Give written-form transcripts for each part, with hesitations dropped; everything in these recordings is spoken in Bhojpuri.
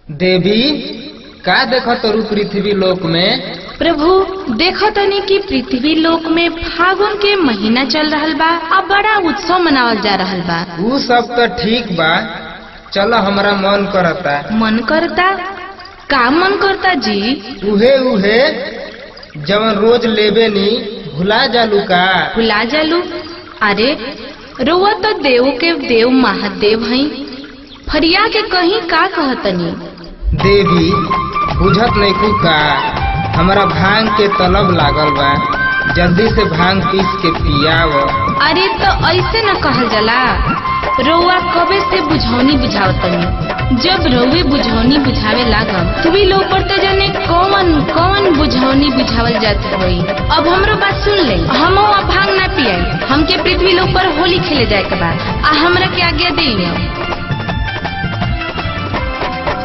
देवी का देखो तरू पृथ्वी लोक में। प्रभु देखो तनी कि पृथ्वी लोक में फागुन के महीना चल रहल बा अब बड़ा उत्सव मनावल जा रहल बा। ऊ सब तो ठीक बा, चलो हमरा मन करता। मन करता का मन करता जी? उहे उहे जवन रोज लेबे नी भुला जालू का? भुला जालू? अरे रोवा तो देव के देव महादेव हई, फरिया के कहीं का कहतनी। देवी बुझत नहीं कु का, हमारा भांग के तलब लागल बा, जल्दी से भांग पीस के पियाव। अरे तो ऐसे न कहल जाला, रउआ कबे से बुझौनी बुझावतनी। जब रउए बुझौनी बुझावे लागम तुभी लोग पर तो जाने कौन कौन बुझौनी बुझावल जात होई। अब हमरो बात सुन ले, हम अब भांग ना पियाई, हमके पृथ्वी लोग पर होली खेले जाए के बाद आ हमरा के आज्ञा देइए।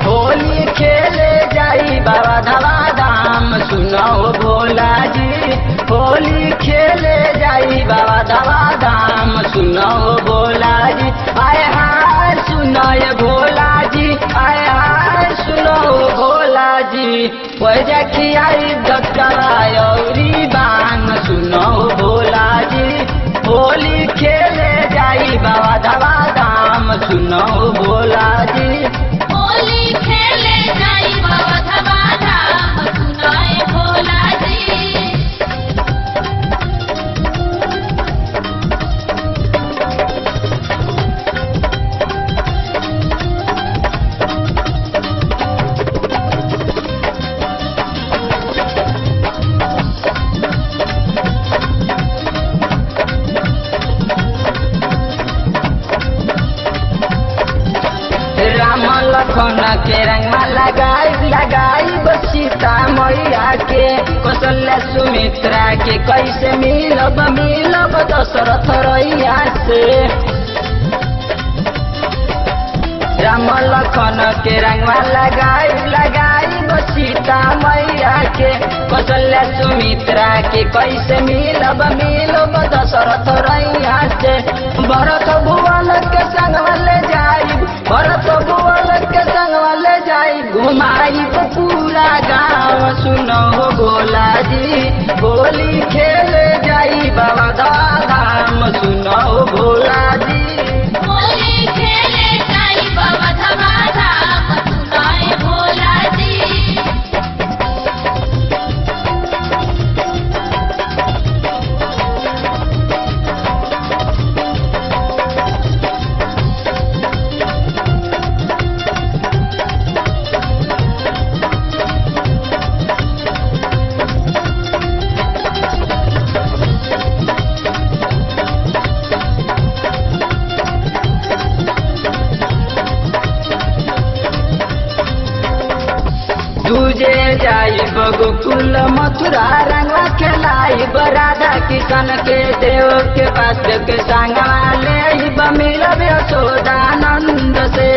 होली खेले जाई बाबा धावा धाम, सुनो भोला जी। होली खेले जाई बाबा धावा धाम, सुनो भोला जी। आए हाय सुनो ये भोला जी, आए हाय सुनो भोला जी। वजह की आई दौरी बांग, सुनो भोला जी। होली खेले जाई बाबा धावा धाम, सुनो भोला जी। होली खेले जाई बाबा धावा धाम, सुनाए भोला जी। राम लखन के रंगमा लगाई सीता मैया के, कौशल्या सुमित्रा के कैसे मिलब दशरथ रैया से। राम लखन के रंगमा लगाई सीता मैया के, कौशल्या सुमित्रा के कैसे मिलब दशरथ रैया से। भरत भुवन के संग ले जाई, भरत भुवन के संग ले जाई, घुमाई पूरा गाँव, सुनो भोला जी। होली खेले जाई बाबा धाम, सुनो भोला जी। होली खेले जाई बाबा धावा धाम, सुनाए भोला जी। तुझे जाई गोकुल मथुरा, रंगवा खेलाई राधा किशन के, देव के बात के संगवा ले मिलब यशोदानंद से।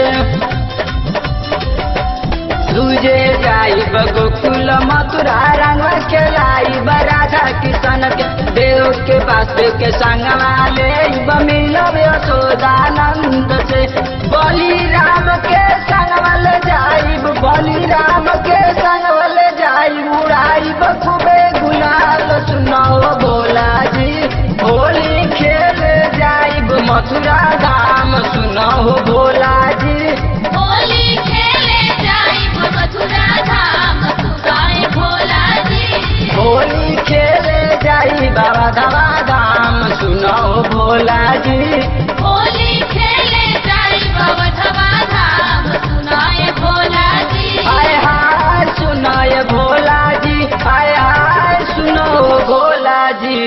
तुझे जाई गोकुल मथुरा, रंगवा खेलाई राधा किशन के, देव के बात के संगवा ले मिलब यशोदानंद से। बलिराम के संगवा ले जाई, बलिराम के संग ले जाई, उड़ाई बखूबे गुलाल, सुनो भोला जी। होली खेले जाई मथुरा धाम, सुनो भोला जी। होली खेले जाई मथुरा धाम, सुनाए भोला जी। होली खेले जाई बाबा धावा धाम, सुनो भोला जी। होली खेले जाई बाबा धावा धाम, सुनाए भोला जी। आए हाय सुनो ये भोला जी, आए हाय सुनो भोला जी।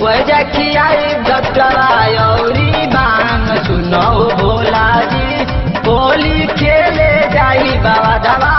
वजह की आई दौरी बांग, सुनो भोला जी। होली खेले जाई बाबा धावा